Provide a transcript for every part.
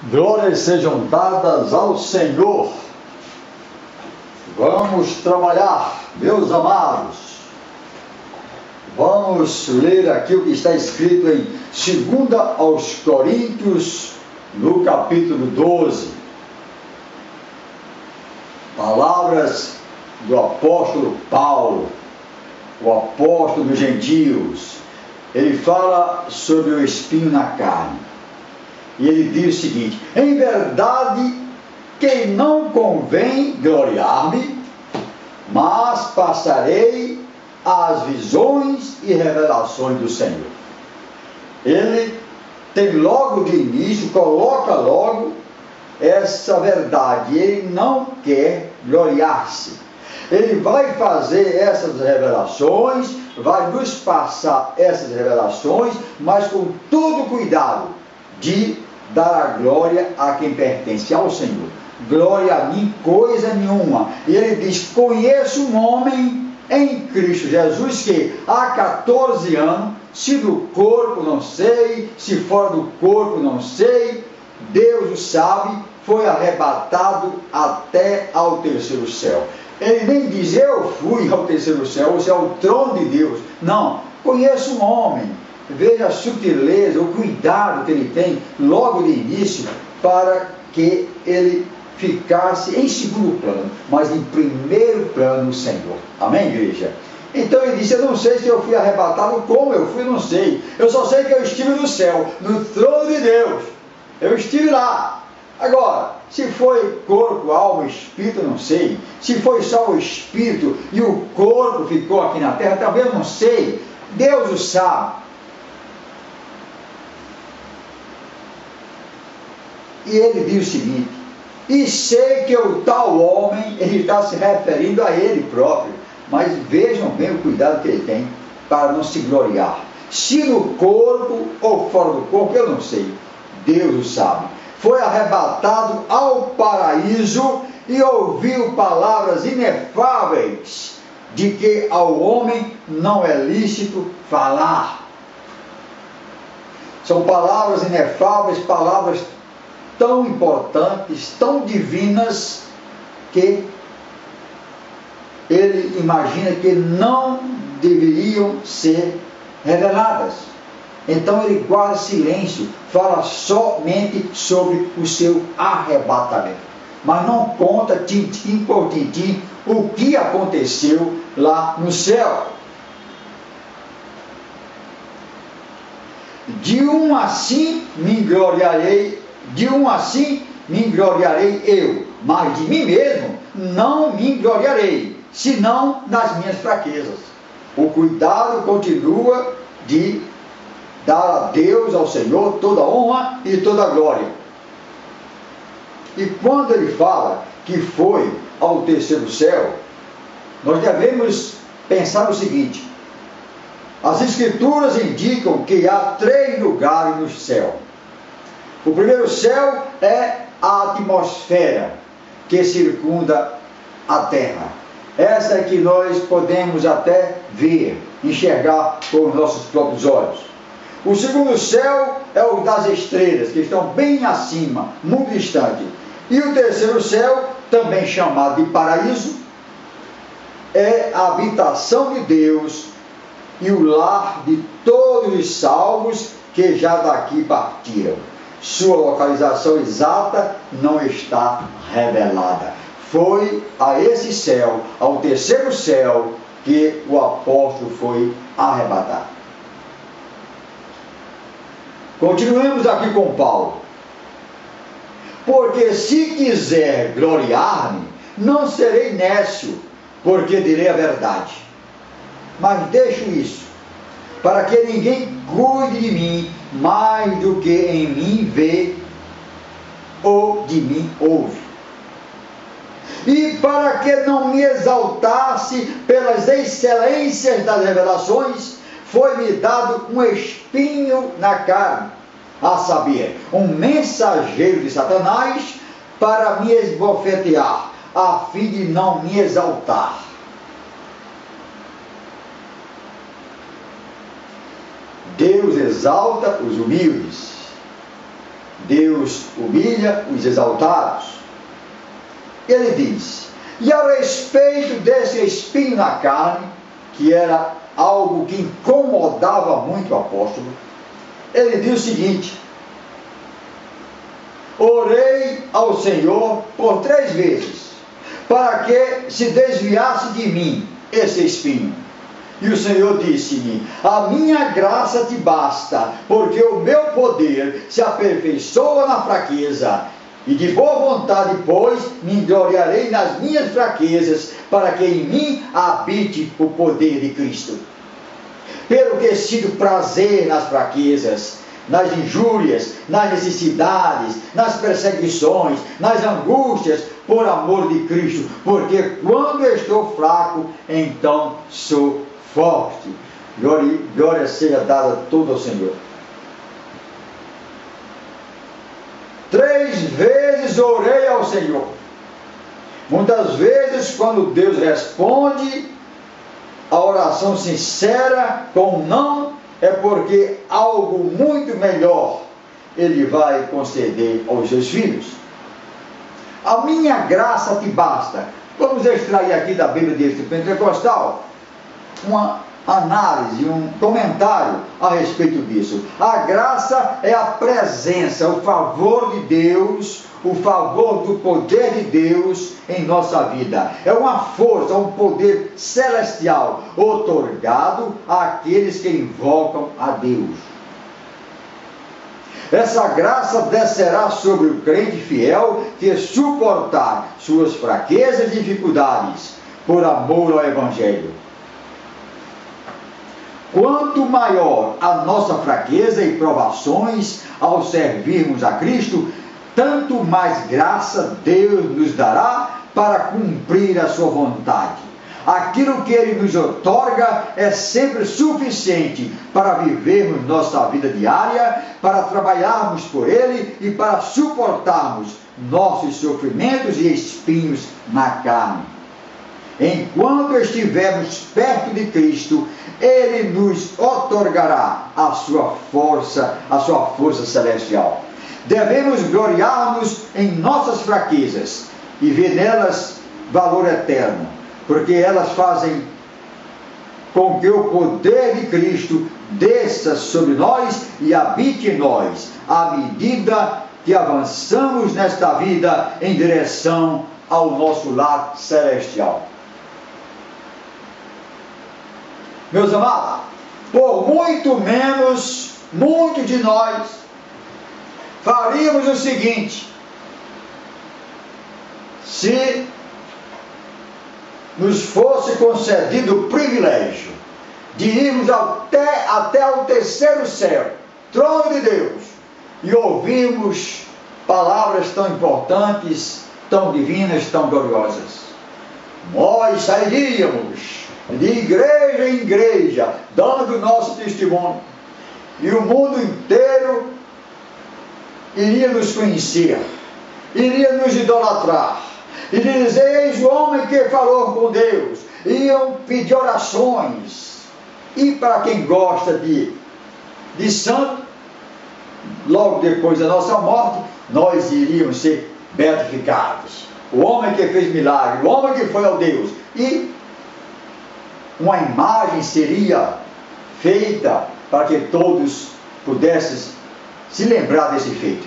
Glórias sejam dadas ao Senhor. Vamos trabalhar, meus amados. Vamos ler aqui o que está escrito em 2 aos Coríntios, no capítulo 12. Palavras do apóstolo Paulo, o apóstolo dos gentios. Ele fala sobre o espinho na carne. E ele diz o seguinte: em verdade que não convém gloriar-me, mas passarei as visões e revelações do Senhor. Ele tem logo de início, coloca logo essa verdade. Ele não quer gloriar-se. Ele vai fazer essas revelações, vai nos passar essas revelações, mas com todo cuidado de dar a glória a quem pertence ao Senhor. Glória a mim, coisa nenhuma. E ele diz: conheço um homem em Cristo Jesus que há 14 anos, se do corpo não sei, se fora do corpo não sei, Deus o sabe, foi arrebatado até ao terceiro céu. Ele nem diz: eu fui ao terceiro céu, ou seja, ao trono de Deus. Não, conheço um homem. Veja a sutileza, o cuidado que ele tem logo de início para que ele ficasse em segundo plano, mas em primeiro plano o Senhor. Amém, igreja? Então ele disse: eu não sei se eu fui arrebatado, como eu fui, não sei. Eu só sei que eu estive no céu, no trono de Deus. Eu estive lá. Agora, se foi corpo, alma, espírito, eu não sei. Se foi só o espírito e o corpo ficou aqui na terra, também eu não sei. Deus o sabe. E ele diz o seguinte: e sei que o tal homem, ele está se referindo a ele próprio, mas vejam bem o cuidado que ele tem para não se gloriar, se no corpo ou fora do corpo, eu não sei, Deus o sabe. Foi arrebatado ao paraíso e ouviu palavras inefáveis, de que ao homem não é lícito falar. São palavras inefáveis, palavras tão importantes, tão divinas, que ele imagina que não deveriam ser reveladas. Então ele guarda silêncio, fala somente sobre o seu arrebatamento, mas não conta tintim por tintim o que aconteceu lá no céu. De um assim me gloriarei eu, mas de mim mesmo não me gloriarei, senão nas minhas fraquezas. O cuidado continua de dar a Deus, ao Senhor, toda honra e toda glória. E quando ele fala que foi ao terceiro céu, nós devemos pensar o seguinte: as Escrituras indicam que há 3 lugares no céu. O primeiro céu é a atmosfera que circunda a terra. Essa é que nós podemos até ver, enxergar com os nossos próprios olhos. O segundo céu é o das estrelas, que estão bem acima, muito distante. E o terceiro céu, também chamado de paraíso, é a habitação de Deus e o lar de todos os salvos que já daqui partiram. Sua localização exata não está revelada. Foi a esse céu, ao terceiro céu, que o apóstolo foi arrebatado. Continuemos aqui com Paulo. Porque se quiser gloriar-me, não serei nécio, porque direi a verdade. Mas deixo isso, para que ninguém cuide de mim mais do que em mim vê ou de mim ouve. E para que não me exaltasse pelas excelências das revelações, foi-me dado um espinho na carne, a saber, um mensageiro de Satanás, para me esbofetear, a fim de não me exaltar. Deus exalta os humildes. Deus humilha os exaltados. Ele diz: e a respeito desse espinho na carne, que era algo que incomodava muito o apóstolo, ele diz o seguinte: orei ao Senhor por 3 vezes, para que se desviasse de mim esse espinho. E o Senhor disse-me: a minha graça te basta, porque o meu poder se aperfeiçoa na fraqueza. E de boa vontade, pois, me gloriarei nas minhas fraquezas, para que em mim habite o poder de Cristo. Pelo que sinto prazer nas fraquezas, nas injúrias, nas necessidades, nas perseguições, nas angústias, por amor de Cristo, porque quando estou fraco, então sou forte. Glória seja dada toda ao Senhor. 3 vezes orei ao Senhor. Muitas vezes, quando Deus responde a oração sincera com não, é porque algo muito melhor Ele vai conceder aos seus filhos. A minha graça te basta. Vamos extrair aqui da Bíblia deste Pentecostal uma análise, um comentário a respeito disso. A graça é a presença, o favor de Deus, o favor do poder de Deus em nossa vida. É uma força, um poder celestial outorgado àqueles que invocam a Deus. Essa graça descerá sobre o crente fiel que suportar suas fraquezas e dificuldades por amor ao Evangelho. Quanto maior a nossa fraqueza e provações ao servirmos a Cristo, tanto mais graça Deus nos dará para cumprir a sua vontade. Aquilo que Ele nos outorga é sempre suficiente para vivermos nossa vida diária, para trabalharmos por Ele e para suportarmos nossos sofrimentos e espinhos na carne. Enquanto estivermos perto de Cristo, Ele nos outorgará a sua força celestial. Devemos gloriar-nos em nossas fraquezas e ver nelas valor eterno, porque elas fazem com que o poder de Cristo desça sobre nós e habite em nós, à medida que avançamos nesta vida em direção ao nosso lar celestial. Meus amados, por muito menos, muitos de nós faríamos o seguinte: se nos fosse concedido o privilégio de irmos até ao terceiro céu, trono de Deus, e ouvirmos palavras tão importantes, tão divinas, tão gloriosas, nós sairíamos de igreja em igreja, dando o nosso testemunho, e o mundo inteiro iria nos conhecer, iria nos idolatrar, iria dizer: eis o homem que falou com Deus. Iam pedir orações. E para quem gosta de santo, logo depois da nossa morte, nós iríamos ser beatificados. O homem que fez milagre, o homem que foi ao Deus. E uma imagem seria feita para que todos pudessem se lembrar desse feito.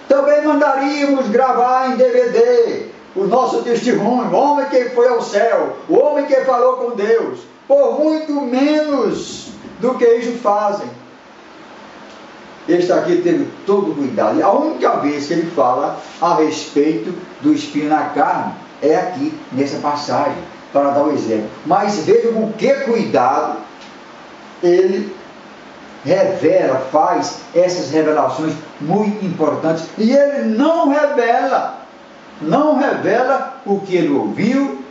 Também mandaríamos gravar em DVD o nosso testemunho, o homem que foi ao céu, o homem que falou com Deus, por muito menos do que eles fazem. Este aqui teve todo o cuidado. E a única vez que ele fala a respeito do espinho na carne é aqui, nessa passagem, para dar o exemplo. Mas vejam com que cuidado ele revela, faz essas revelações muito importantes. E ele não revela o que ele ouviu,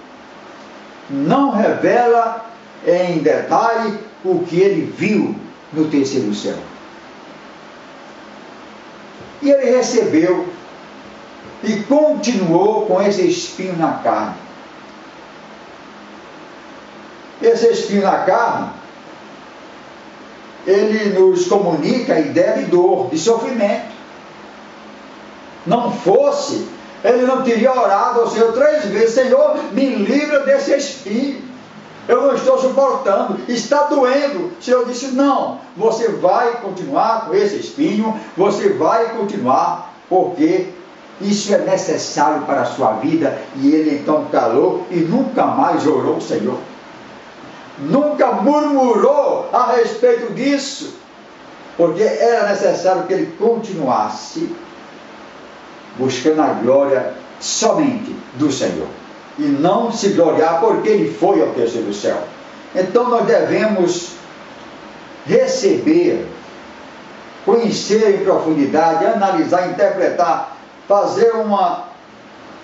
não revela em detalhe o que ele viu no terceiro céu. E ele recebeu e continuou com esse espinho na carne. Esse espinho na carne, ele nos comunica a ideia de dor, de sofrimento. não fosse, ele não teria orado ao Senhor 3 vezes: Senhor, me livra desse espinho, eu não estou suportando, está doendo. O Senhor disse: não, você vai continuar com esse espinho, você vai continuar, porque isso é necessário para a sua vida. E ele então calou e nunca mais orou ao Senhor, nunca murmurou a respeito disso, porque era necessário que ele continuasse buscando a glória somente do Senhor, e não se gloriar porque ele foi ao terceiro céu. Então nós devemos receber, conhecer em profundidade, analisar, interpretar, fazer uma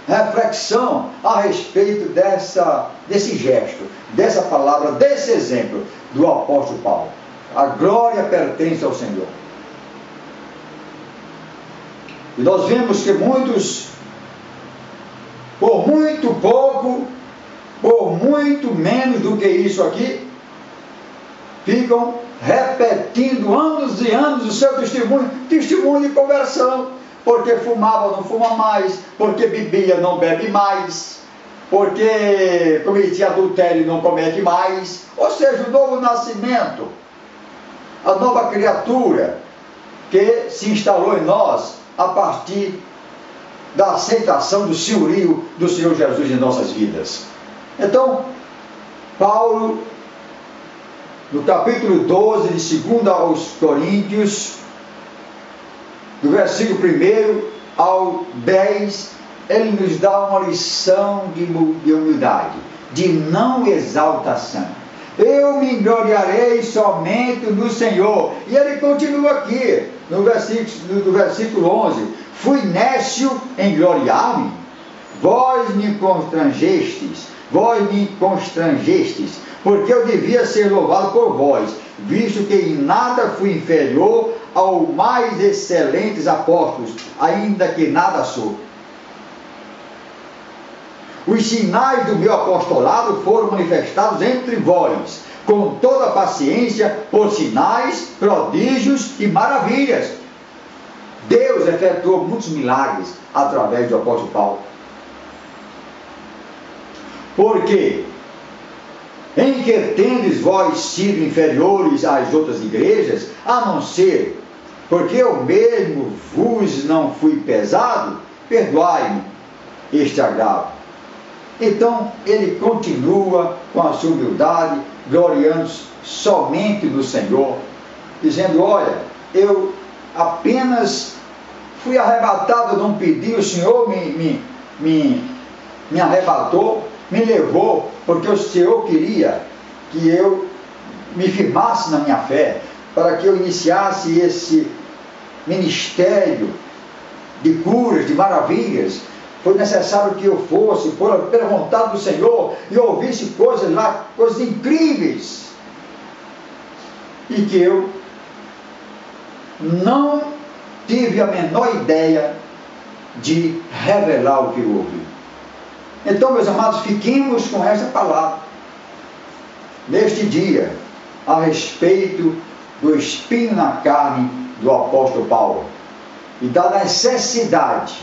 reflexão a respeito desse gesto, dessa palavra, desse exemplo do apóstolo Paulo. A glória pertence ao Senhor. E nós vemos que muitos, por muito pouco, por muito menos do que isso aqui, ficam repetindo anos e anos o seu testemunho de conversão. Porque fumava, não fuma mais, porque bebia, não bebe mais, porque cometia adultério, não comete mais. Ou seja, o novo nascimento, a nova criatura que se instalou em nós a partir da aceitação do senhorio do Senhor Jesus em nossas vidas. Então, Paulo, no capítulo 12 de 2 aos Coríntios, do versículo 1 ao 10, ele nos dá uma lição de humildade, de não exaltação. Eu me gloriarei somente no Senhor. E ele continua aqui, no versículo 11: fui nécio em gloriar-me? Vós me constrangestes, porque eu devia ser louvado por vós, visto que em nada fui inferior aos mais excelentes apóstolos, ainda que nada sou. Os sinais do meu apostolado foram manifestados entre vós, com toda paciência, por sinais, prodígios e maravilhas. Deus efetuou muitos milagres através do apóstolo Paulo. Porque em que tendes vós sido inferiores às outras igrejas, a não ser porque eu mesmo vos não fui pesado? Perdoai-me este agravo. Então ele continua com a sua humildade, gloriando-se somente no Senhor, dizendo: olha, eu apenas fui arrebatado, não pedi, o Senhor me arrebatou, me levou, porque o Senhor queria que eu me firmasse na minha fé, para que eu iniciasse esse ministério de curas, de maravilhas. Foi necessário que eu fosse pela vontade do Senhor e ouvisse coisas lá, coisas incríveis, e que eu não tive a menor ideia de revelar o que eu ouvi. Então, meus amados, fiquemos com essa palavra neste dia a respeito do espinho na carne do apóstolo Paulo e da necessidade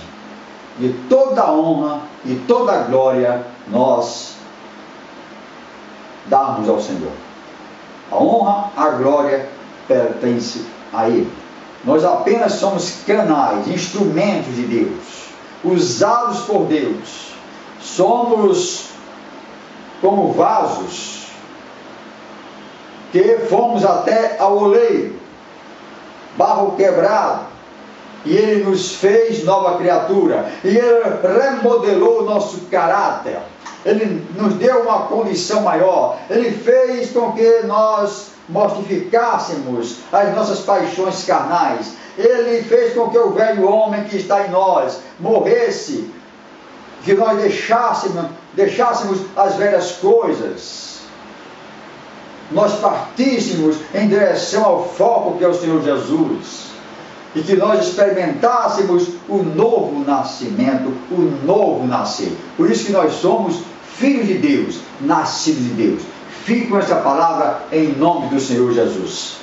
de toda a honra e toda a glória nós darmos ao Senhor. A honra, a glória pertence a Ele. Nós apenas somos canais, instrumentos de Deus, usados por Deus. Somos como vasos que fomos até ao oleiro, barro quebrado, e Ele nos fez nova criatura, e Ele remodelou o nosso caráter, Ele nos deu uma condição maior, Ele fez com que nós mortificássemos as nossas paixões carnais, Ele fez com que o velho homem que está em nós morresse, que nós deixássemos as velhas coisas, nós partíssemos em direção ao foco que é o Senhor Jesus, e que nós experimentássemos o novo nascimento, o novo nascer. Por isso que nós somos filhos de Deus, nascidos de Deus. Fique com essa palavra em nome do Senhor Jesus.